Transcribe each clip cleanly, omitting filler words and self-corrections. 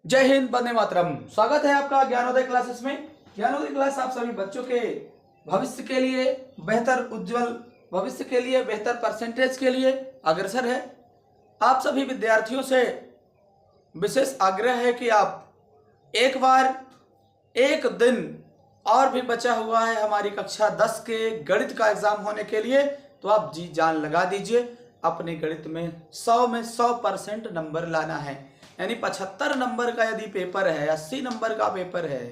जय हिंद, वंदे मातरम। स्वागत है आपका ज्ञानोदय क्लासेस में। ज्ञानोदय क्लास आप सभी बच्चों के भविष्य के लिए, बेहतर उज्जवल भविष्य के लिए, बेहतर परसेंटेज के लिए अग्रसर है। आप सभी विद्यार्थियों से विशेष आग्रह है कि आप एक बार, एक दिन और भी बचा हुआ है हमारी कक्षा 10 के गणित का एग्जाम होने के लिए, तो आप जी जान लगा दीजिए। अपने गणित में 100 में 100% नंबर लाना है। यानी 75 नंबर का यदि पेपर है, 80 नंबर का पेपर है,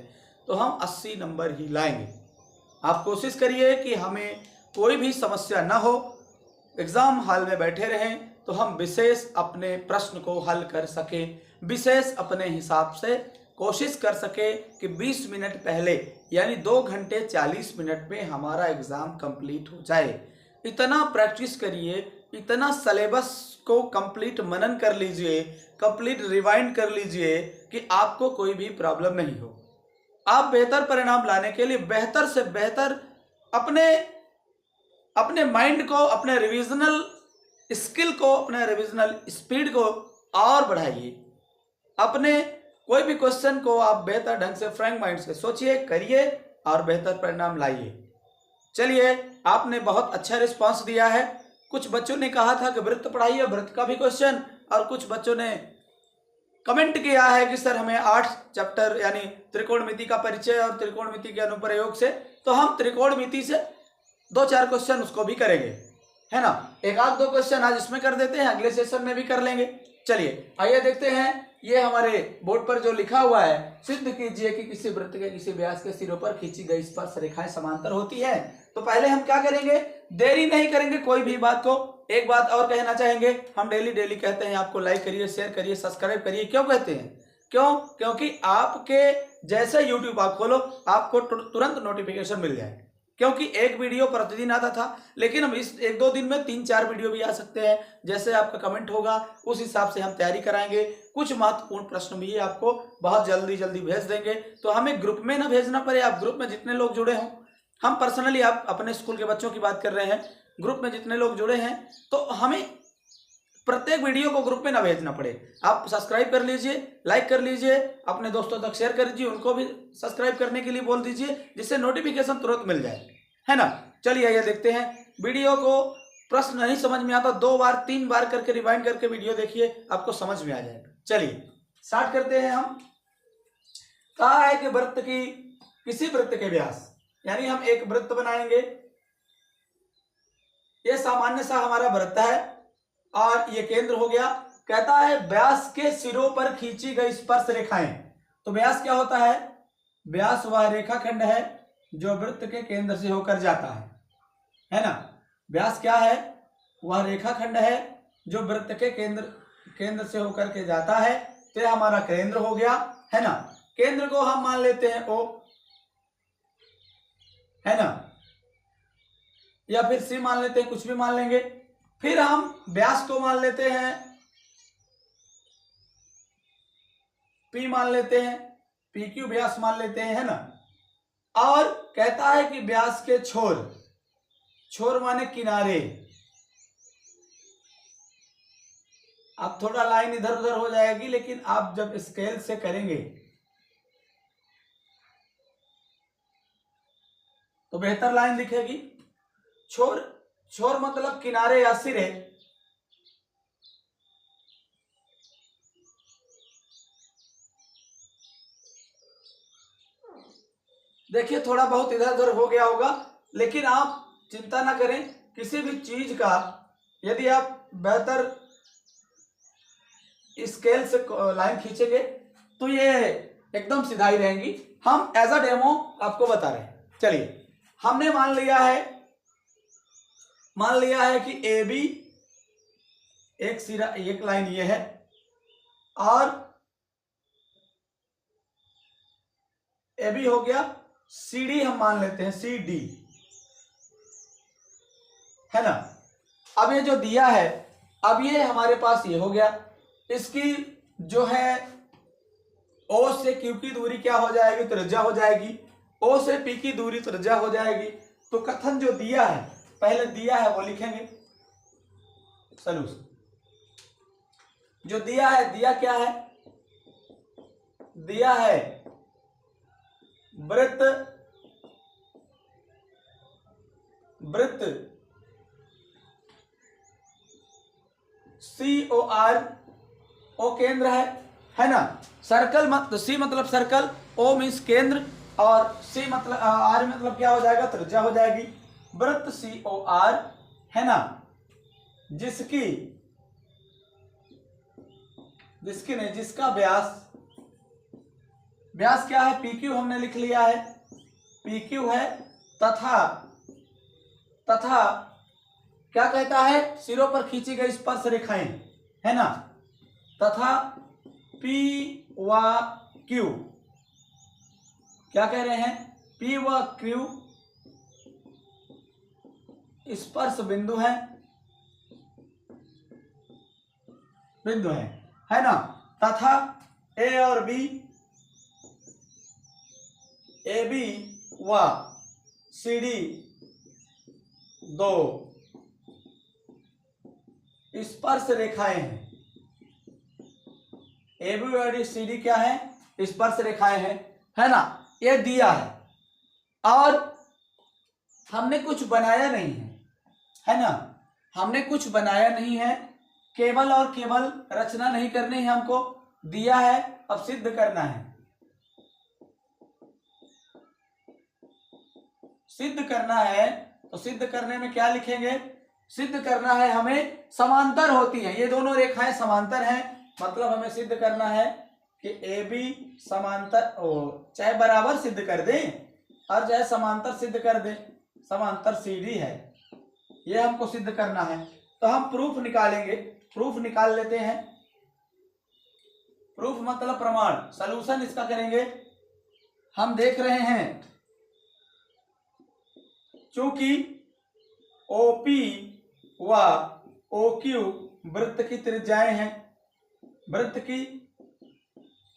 तो हम 80 नंबर ही लाएंगे। आप कोशिश करिए कि हमें कोई भी समस्या न हो, एग्जाम हॉल में बैठे रहें तो हम विशेष अपने प्रश्न को हल कर सकें, विशेष अपने हिसाब से कोशिश कर सके कि 20 मिनट पहले यानी 2 घंटे 40 मिनट में हमारा एग्जाम कंप्लीट हो जाए। इतना प्रैक्टिस करिए, इतना सिलेबस को कंप्लीट मनन कर लीजिए, कंप्लीट रिवाइंड कर लीजिए कि आपको कोई भी प्रॉब्लम नहीं हो। आप बेहतर परिणाम लाने के लिए बेहतर से बेहतर अपने माइंड को, अपने रिविजनल स्किल को, अपने रिविजनल स्पीड को और बढ़ाइए। अपने कोई भी क्वेश्चन को आप बेहतर ढंग से फ्रैंक माइंड से सोचिए, करिए और बेहतर परिणाम लाइए। चलिए, आपने बहुत अच्छा रिस्पांस दिया है। कुछ बच्चों ने कहा था कि वृत्त पढ़ाइए, वृत्त का भी क्वेश्चन, और कुछ बच्चों ने कमेंट किया है कि सर हमें 8 चैप्टर यानी त्रिकोणमिति का परिचय और त्रिकोणमिति के अनुप्रयोग से, तो हम त्रिकोणमिति से 2-4 क्वेश्चन उसको भी करेंगे, है ना। एक आध 2 क्वेश्चन आज इसमें कर देते हैं, अगले सेशन में भी कर लेंगे। चलिए आइए देखते हैं। ये हमारे बोर्ड पर जो लिखा हुआ है, सिद्ध कीजिए कि किसी वृत्त के किसी व्यास के सिरों पर खींची गई स्पर्श रेखाएं समांतर होती है। तो पहले हम क्या करेंगे, देरी नहीं करेंगे कोई भी बात को। एक बात और कहना चाहेंगे, हम डेली कहते हैं आपको लाइक करिए, शेयर करिए, सब्सक्राइब करिए। क्यों कहते हैं? क्योंकि आपके जैसे यूट्यूब आप खोलो, आपको तुरंत नोटिफिकेशन मिल जाए। क्योंकि एक वीडियो प्रतिदिन आता था, लेकिन हम इस 1-2 दिन में 3-4 वीडियो भी आ सकते हैं। जैसे आपका कमेंट होगा उस हिसाब से हम तैयारी कराएंगे। कुछ महत्वपूर्ण प्रश्न भी आपको बहुत जल्दी भेज देंगे, तो हमें ग्रुप में ना भेजना पड़े। आप ग्रुप में जितने लोग जुड़े हों, हम पर्सनली, आप अपने स्कूल के बच्चों की बात कर रहे हैं, ग्रुप में जितने लोग जुड़े हैं, तो हमें प्रत्येक वीडियो को ग्रुप में ना भेजना पड़े। आप सब्सक्राइब कर लीजिए, लाइक कर लीजिए, अपने दोस्तों तक शेयर कर दीजिए, उनको भी सब्सक्राइब करने के लिए बोल दीजिए, जिससे नोटिफिकेशन तुरंत मिल जाए, है ना। चलिए ये देखते हैं। वीडियो को प्रश्न नहीं समझ में आता, 2 बार 3 बार करके रिवाइंड करके वीडियो देखिए, आपको समझ में आ जाएगा। चलिए स्टार्ट करते हैं। हम कहा है कि वृत्त की किसी वृत्त के व्यास, यानी हम एक वृत्त बनाएंगे। ये सामान्य सा हमारा वृत्त है और ये केंद्र हो गया। कहता है व्यास के सिरों पर खींची गई स्पर्श रेखाएं। तो व्यास क्या होता है? व्यास वह रेखाखंड है जो वृत्त के केंद्र से होकर जाता है ना। व्यास क्या है? वह रेखाखंड है जो वृत्त के केंद्र से होकर के जाता है। तो यह हमारा केंद्र हो गया, है ना। केंद्र को हम मान लेते हैं O, है ना, या फिर C मान लेते हैं, कुछ भी मान लेंगे। फिर हम व्यास को मान लेते हैं P मान लेते हैं, PQ व्यास मान लेते हैं, है ना। और कहता है कि व्यास के छोर माने किनारे। अब थोड़ा लाइन इधर उधर हो जाएगी, लेकिन आप जब स्केल से करेंगे तो बेहतर लाइन दिखेगी। छोर मतलब किनारे या सिरे। देखिए थोड़ा बहुत इधर उधर हो गया होगा, लेकिन आप चिंता ना करें। किसी भी चीज का यदि आप बेहतर स्केल से लाइन खींचेंगे तो ये एकदम सीधा ही रहेंगी। हम एज अ डेमो आपको बता रहे हैं। चलिए, हमने मान लिया है कि ए बी एक सिरा, एक लाइन ये है, और ए बी हो गया। सी डी हम मान लेते हैं, सी डी, है ना। अब ये जो दिया है, अब ये हमारे पास ये हो गया। इसकी जो है O से Q की दूरी क्या हो जाएगी? त्रिज्या हो जाएगी। O से P की दूरी त्रिज्या हो जाएगी। तो कथन जो दिया है, पहले दिया है वो लिखेंगे। सॉल्यूशन जो दिया है, दिया क्या है? दिया है वृत्त COR, ओ केंद्र है ना। सर्कल मत सी मतलब सर्कल, ओ मीन्स केंद्र, और सी मतलब आर मतलब क्या हो जाएगा, त्रिज्या हो जाएगी। वृत्त COR है ना, जिसकी नहीं, जिसका व्यास क्या है, PQ हमने लिख लिया है, PQ है, तथा क्या कहता है, सिरों पर खींची गई स्पर्श रेखाएं है ना, तथा P व Q, क्या कह रहे हैं, P व Q स्पर्श बिंदु है ना, तथा A और B, AB व CD दो स्पर्श रेखाएं हैं। AB और CD क्या है, स्पर्श रेखाएं हैं, है ना। ये दिया है और हमने कुछ बनाया नहीं है ना, हमने कुछ बनाया नहीं है, केवल और केवल रचना नहीं करनी है, हमको दिया है, अब सिद्ध करना है। सिद्ध करना है तो सिद्ध करने में क्या लिखेंगे, सिद्ध करना है हमें समांतर होती है, ये दोनों रेखाएं समांतर हैं, मतलब हमें सिद्ध करना है कि AB समांतर, चाहे बराबर सिद्ध कर दें और चाहे समांतर सिद्ध कर दें, समांतर CD है, ये हमको सिद्ध करना है। तो हम प्रूफ निकालेंगे, प्रूफ निकाल लेते हैं। प्रूफ मतलब प्रमाण, सॉल्यूशन इसका करेंगे। हम देख रहे हैं चूंकि OP व OQ वृत्त की त्रिज्याएं हैं, वृत्त की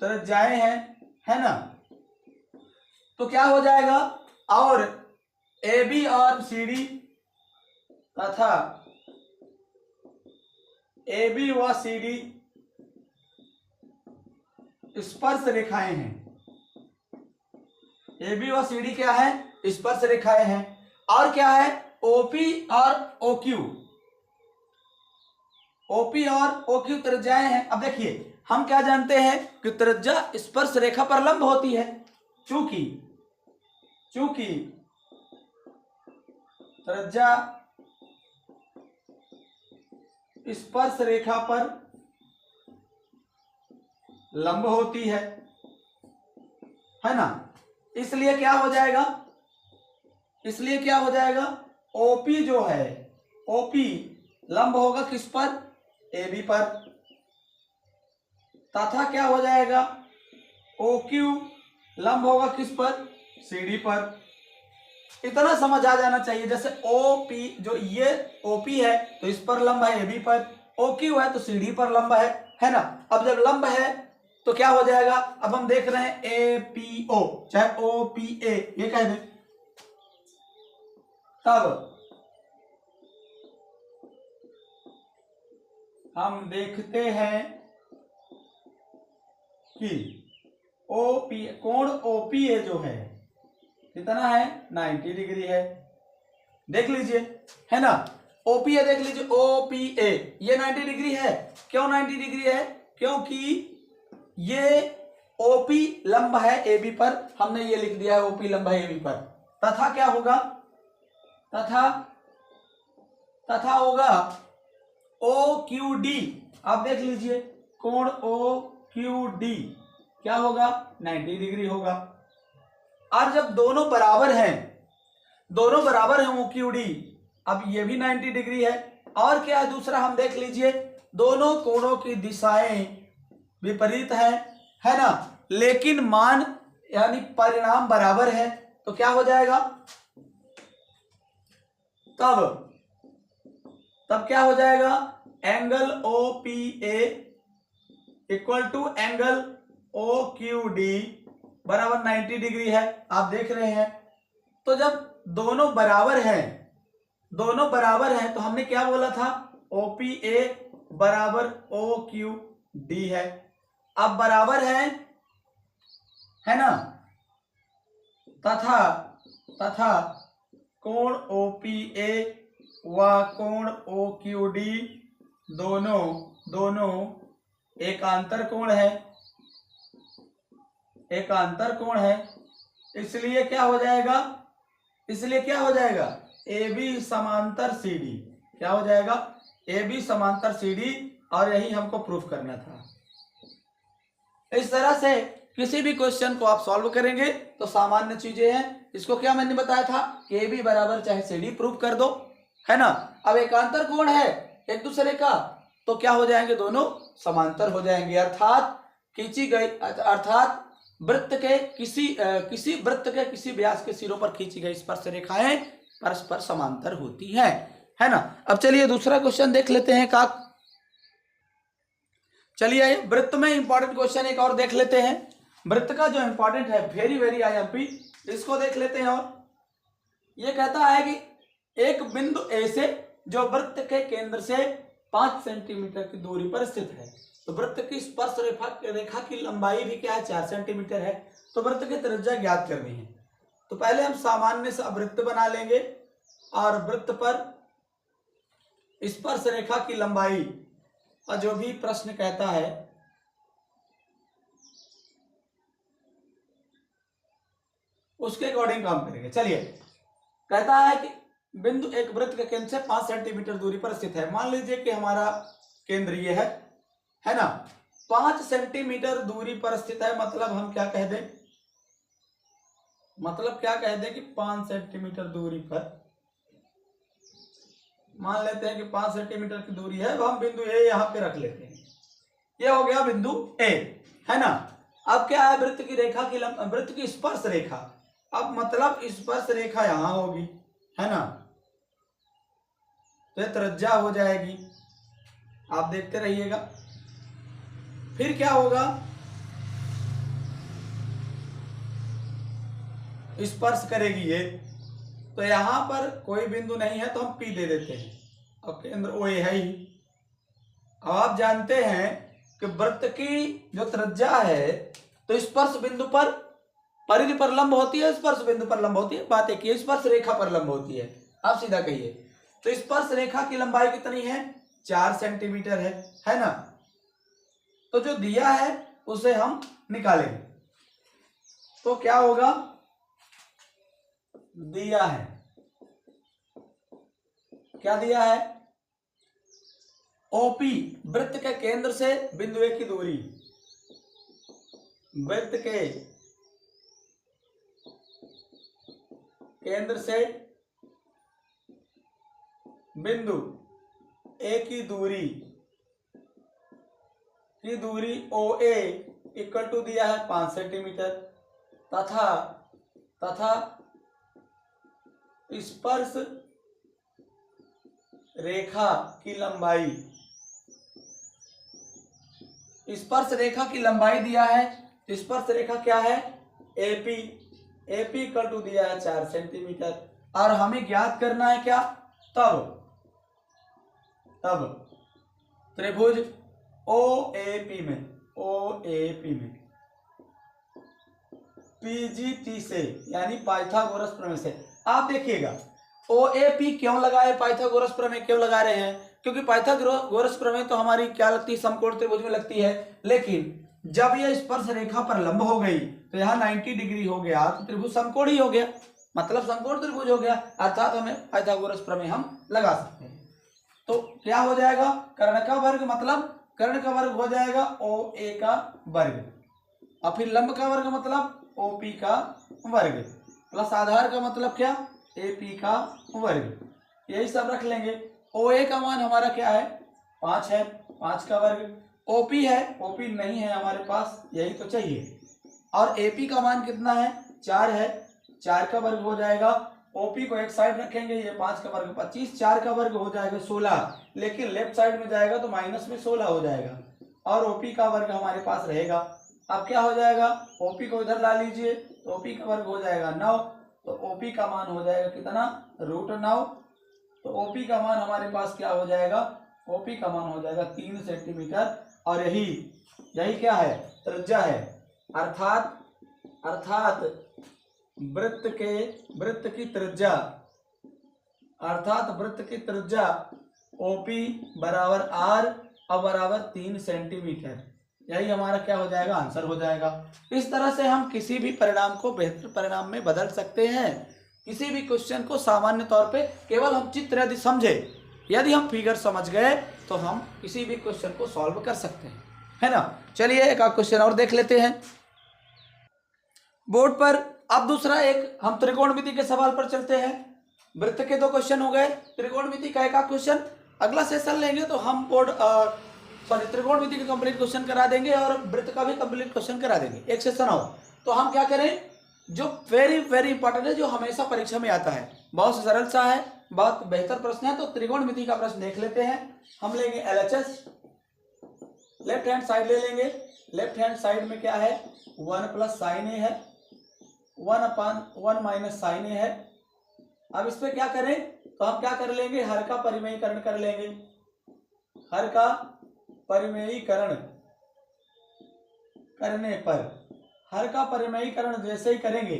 त्रिज्याएं हैं, है ना, तो क्या हो जाएगा, और AB और CD तथा AB व CD स्पर्श रेखाएं हैं। AB व CD क्या है, स्पर्श रेखाएं हैं, और क्या है, OP और OQ, OP और OQ त्रिज्याएं हैं। अब देखिए हम क्या जानते हैं कि त्रिज्या स्पर्श रेखा पर लंब होती है, चूंकि त्रिज्या स्पर्श रेखा पर लंब होती है ना, इसलिए क्या हो जाएगा, OP जो है, OP लंब होगा किस पर, AB पर, तथा क्या हो जाएगा, OQ लंब होगा किस पर, CD पर। इतना समझ आ जाना चाहिए, जैसे OP जो ये OP है तो इस पर लंब है AB पर, OQ है तो CD पर लंब है ना। अब जब लंब है तो क्या हो जाएगा, अब हम देख रहे हैं APO चाहे OPA ये कह दें, तब हम देखते हैं कि कोण OPA जो है कितना है, 90 डिग्री है। देख लीजिए, है ना, OPA देख लीजिए, OPA ये 90 डिग्री है। क्यों 90 डिग्री है, क्योंकि ये OP लंब है AB पर, हमने ये लिख दिया है OP लंब है AB पर, तथा क्या होगा, तथा होगा OQD। आप देख लीजिए कोण OQD क्या होगा, 90 डिग्री होगा। और जब दोनों बराबर हैं OQD, अब ये भी 90 डिग्री है। और क्या है दूसरा, हम देख लीजिए दोनों कोणों की दिशाएं विपरीत है ना, लेकिन मान यानी परिणाम बराबर है, तो क्या हो जाएगा, तब क्या हो जाएगा, angle OPA equal to angle OQD बराबर 90 डिग्री है। आप देख रहे हैं, तो जब दोनों बराबर हैं तो हमने क्या बोला था, OPA बराबर OQD है। अब बराबर है है ना, तथा तथा कोण OPA व कोण OQD दोनों एकांतर कोण है, एकांतर कोण है। इसलिए क्या हो जाएगा, इसलिए क्या हो जाएगा, AB समांतर CD, क्या हो जाएगा, AB समांतर CD, और यही हमको प्रूफ करना था। इस तरह से किसी भी क्वेश्चन को आप सॉल्व करेंगे तो सामान्य चीजें हैं। इसको क्या मैंने बताया था कि AB बराबर चाहे CD प्रूफ कर दो, है ना। अब एकांतर कोण है एक दूसरे का, तो क्या हो जाएंगे, दोनों समांतर हो जाएंगे, अर्थात खींची गई, अर्थात वृत्त के किसी वृत्त के किसी व्यास के सिरों पर खींची गई स्पर्श रेखाएं परस्पर समांतर होती हैं, है ना। अब चलिए दूसरा क्वेश्चन देख लेते हैं का। चलिए वृत्त में इंपॉर्टेंट क्वेश्चन एक और देख लेते हैं। वृत्त का जो इंपॉर्टेंट है, वेरी वेरी IMP, इसको देख लेते हैं। और ये कहता है कि एक बिंदु A से जो वृत्त के केंद्र से 5 सेंटीमीटर की दूरी पर स्थित है, तो वृत्त की स्पर्श रेखा की लंबाई भी क्या है, 4 सेंटीमीटर है। तो वृत्त की त्रिज्या ज्ञात करनी है। तो पहले हम सामान्य सा वृत्त बना लेंगे और वृत्त पर स्पर्श रेखा की लंबाई और जो भी प्रश्न कहता है उसके अकॉर्डिंग काम करेंगे। चलिए, कहता है कि बिंदु एक वृत्त के केंद्र से 5 सेंटीमीटर दूरी पर स्थित है। मान लीजिए कि हमारा केंद्र ये है ना, 5 सेंटीमीटर दूरी पर स्थित है। मतलब हम क्या कह दें, मतलब क्या कह दें कि 5 सेंटीमीटर दूरी पर, मान लेते हैं कि 5 सेंटीमीटर की दूरी है। अब हम बिंदु A यहां पे रख लेते हैं। ये हो गया बिंदु A, है ना। अब क्या है, वृत्त की रेखा की वृत्त की स्पर्श रेखा, अब मतलब स्पर्श रेखा यहां होगी, है ना, तो त्रिज्या हो जाएगी। आप देखते रहिएगा। फिर क्या होगा, स्पर्श करेगी ये, तो यहां पर कोई बिंदु नहीं है तो हम P दे देते हैं। अब केंद्र OA है ही। अब आप जानते हैं कि वृत्त की जो त्रिज्या है तो स्पर्श बिंदु पर परिधि पर लंब होती है, स्पर्श बिंदु पर लंब होती है, बात एक ही, स्पर्श रेखा पर लंब होती है। आप सीधा कहिए, तो स्पर्श रेखा की लंबाई कितनी है, 4 सेंटीमीटर है ना। तो जो दिया है उसे हम निकालेंगे। तो क्या होगा, दिया है, क्या दिया है, OP वृत्त के केंद्र से बिंदु A की दूरी, वृत्त के केंद्र से बिंदु A की दूरी OA इक्वल टू दिया है 5 सेंटीमीटर, तथा स्पर्श रेखा की लंबाई, स्पर्श रेखा की लंबाई दिया है। स्पर्श रेखा क्या है, AP इक्वल टू दिया है 4 सेंटीमीटर। और हमें ज्ञात करना है क्या, तब त्रिभुज OAP में PGT से, यानी पाइथागोरस प्रमेय से। आप देखिएगा OAP क्यों लगाए, पाइथागोरस प्रमेय क्यों लगा रहे हैं, क्योंकि पाइथागोरस प्रमेय तो हमारी क्या लगती है, समकोण त्रिभुज में लगती है। लेकिन जब यह स्पर्श रेखा पर लंब हो गई तो यहाँ 90 डिग्री हो गया, तो त्रिभुज समकोण ही हो गया, मतलब समकोण त्रिभुज हो गया, अर्थात हमें पाइथागोरस प्रमेय हम लगा सकते हैं। तो क्या हो जाएगा, कर्ण का वर्ग, मतलब कर्ण का वर्ग हो जाएगा OA का वर्ग, और फिर लंब का वर्ग मतलब OP का वर्ग, प्लस आधार का मतलब क्या, AP का वर्ग, यही सब रख लेंगे। OA का मान हमारा क्या है, 5 है, 5 का वर्ग। OP है, OP नहीं है हमारे पास, यही तो चाहिए। और AP का मान कितना है, 4 है, 4 का वर्ग हो जाएगा। OP को एक साइड रखेंगे, ये 5 का वर्ग 25, 4 का वर्ग हो जाएगा 16, लेकिन लेफ्ट साइड में जाएगा तो माइनस में 16 हो जाएगा, और OP का वर्ग हमारे पास रहेगा। अब क्या हो जाएगा, OP को इधर ला लीजिए, तो OP का वर्ग हो जाएगा 9, तो OP का मान हो जाएगा कितना, √9। तो OP का मान हमारे पास क्या हो जाएगा, OP का मान हो जाएगा 3 सेंटीमीटर, और यही क्या है, त्रिज्या है, अर्थात अर्थात वृत्त की त्रिज्या, अर्थात वृत्त की त्रिज्या ओपी बराबर आर और बराबर 3 सेंटीमीटर। यही हमारा क्या हो जाएगा, आंसर हो जाएगा। इस तरह से हम किसी भी परिणाम को बेहतर परिणाम में बदल सकते हैं। किसी भी क्वेश्चन को सामान्य तौर पे केवल हम चित्र यदि समझे, यदि हम फिगर समझ गए तो हम किसी भी क्वेश्चन को सॉल्व कर सकते हैं, है ना। चलिए एक आध क्वेश्चन और देख लेते हैं बोर्ड पर। अब दूसरा एक हम त्रिकोणमिति के सवाल पर चलते हैं। वृत्त के 2 क्वेश्चन हो गए, त्रिकोणमिति का एक क्वेश्चन। अगला सेशन लेंगे तो हम बोर्ड त्रिकोणमिति के कंप्लीट क्वेश्चन करा देंगे और वृत्त का भी कंप्लीट क्वेश्चन करा देंगे, एक सेशन हो। तो हम क्या करें, जो वेरी वेरी इंपॉर्टेंट है, जो हमेशा परीक्षा में आता है, बहुत सरल सा है, बहुत बेहतर प्रश्न है। तो त्रिकोणमिति का प्रश्न देख लेते हैं। हम लेंगे LHS, लेफ्ट हैंड साइड ले लेंगे। लेफ्ट हैंड साइड में क्या है, 1 प्लस साइन ए है, 1/1 माइनस साइन ए है। अब इस पे क्या करें, तो हम क्या कर लेंगे, हर का परिमेयीकरण कर लेंगे। हर का परिमेयीकरण करने पर, हर का परिमेयीकरण जैसे ही करेंगे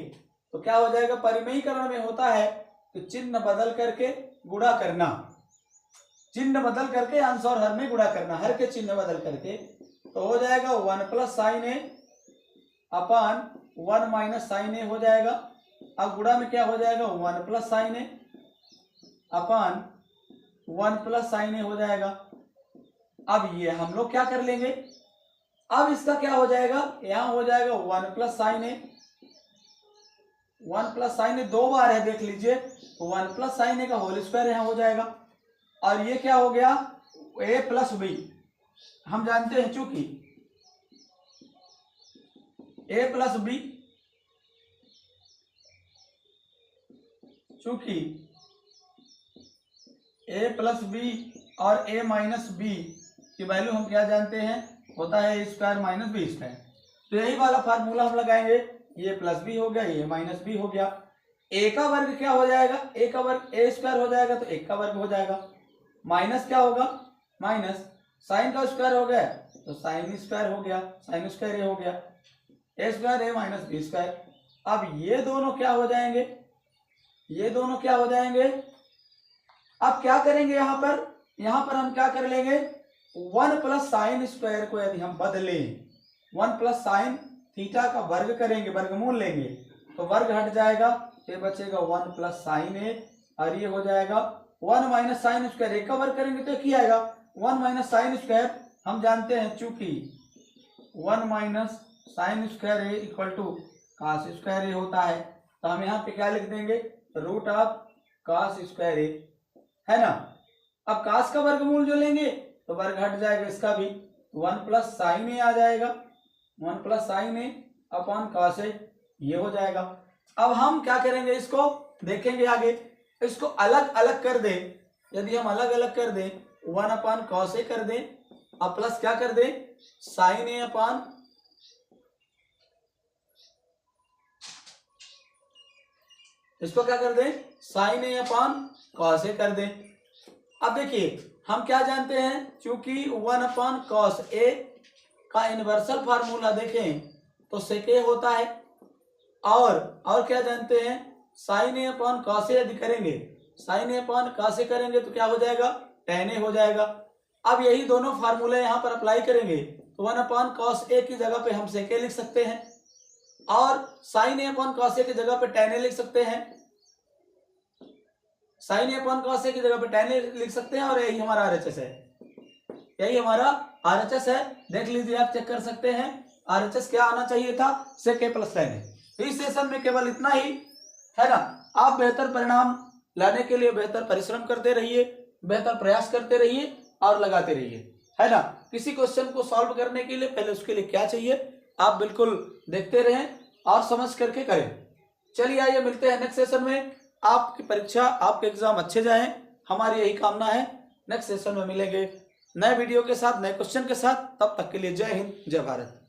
तो क्या हो जाएगा, परिमेयीकरण में होता है तो चिन्ह बदल करके गुणा करना, चिन्ह बदल करके अंश और हर में गुणा करना, हर के चिन्ह बदल करके। तो हो जाएगा 1 प्लस साइन ए अपान 1 माइनस साइन ए हो जाएगा। अब गुणा में क्या हो जाएगा, 1 प्लस साइन ए अपान 1 प्लस साइन ए हो जाएगा। अब ये हम लोग क्या कर लेंगे, अब इसका क्या हो जाएगा, यहां हो जाएगा 1 प्लस साइन ए, 1 प्लस साइन ए 2 बार है, देख लीजिए। तो 1 प्लस साइन ए का होल स्क्वायर यहां हो जाएगा। और ये क्या हो गया, a प्लस बी। हम जानते हैं चूंकि a प्लस बी, चूंकि a प्लस बी और a माइनस बी की वैल्यू हम क्या जानते हैं, होता है a square minus B square. तो यही वाला फार्मूला हम लगाएंगे, ये प्लस बी हो गया, ये माइनस बी हो गया। a का वर्ग क्या हो जाएगा, a का वर्ग a स्क्वायर हो जाएगा, तो 1 का वर्ग हो जाएगा। माइनस क्या होगा, माइनस साइन का स्क्वायर हो गया तो साइन स्क्वायर हो गया, साइन स्क्वायर ए हो गया, ए स्क्वायर ए माइनस बी स्क्वायर। अब ये दोनों क्या हो जाएंगे, ये दोनों क्या हो जाएंगे। अब क्या करेंगे, यहां पर हम क्या कर लेंगे, 1 प्लस साइन स्क्वायर को यदि हम बदलें, 1 प्लस साइन थीटा का वर्ग करेंगे, वर्गमूल लेंगे तो वर्ग हट जाएगा, ये बचेगा 1 प्लस साइन ए और ये हो जाएगा 1 माइनस साइन स्क्वायर। एक का वर्ग करेंगे तो क्या आएगा, 1 माइनस साइन स्क्वायर। हम जानते हैं चूंकि 1 minus sine square A equal to cos square A होता है, तो हम यहाँ पे क्या लिख देंगे, root of cos square A, है ना। अब कास का वर्गमूल जो लेंगे तो वर्ग हट जाएगा इसका भी, 1 प्लस साइन ए आ जाएगा, 1 प्लस साइन ए अपॉन कास ए, ये हो जाएगा। अब हम क्या करेंगे, इसको देखेंगे आगे, इसको अलग अलग कर दे। यदि हम अलग अलग कर दें, 1 अपॉन कॉस ए कर दें और प्लस क्या कर दें, साइन ए अपॉन, इसको क्या कर दें, sign A upon cos A कर दें। अब देखिए हम क्या जानते हैं, चूंकि 1 अपॉन कॉस ए का इनवर्सल फार्मूला देखें तो सेक ए होता है, और क्या जानते हैं, sign A upon cos A यदि करेंगे, sign A upon cos A करेंगे तो क्या हो जाएगा, टेन ए हो जाएगा। अब यही दोनों फार्मूले यहाँ पर अप्लाई करेंगे तो 1 अपॉन कॉस ए की जगह पे हम सेक ए लिख सकते हैं और sign A upon cos A की जगह पे टेन ए लिख सकते हैं, sign A upon cos A की जगह पे टेन ए लिख सकते हैं। और यही हमारा आरएचएस है, यही हमारा आरएचएस है। देख लीजिए, आप चेक कर सकते हैं आरएचएस क्या आना चाहिए था, सेक ए प्लस टेन ए। तो इस सेशन में केवल इतना ही, है ना। आप बेहतर परिणाम लाने के लिए बेहतर परिश्रम करते रहिए, बेहतर प्रयास करते रहिए और लगाते रहिए, है ना। किसी क्वेश्चन को सॉल्व करने के लिए पहले उसके लिए क्या चाहिए आप बिल्कुल देखते रहें और समझ करके करें। चलिए आइए मिलते हैं नेक्स्ट सेशन में। आपकी परीक्षा, आपके एग्जाम अच्छे जाएं, हमारी यही कामना है। नेक्स्ट सेशन में मिलेंगे नए वीडियो के साथ, नए क्वेश्चन के साथ। तब तक के लिए जय हिंद, जय भारत।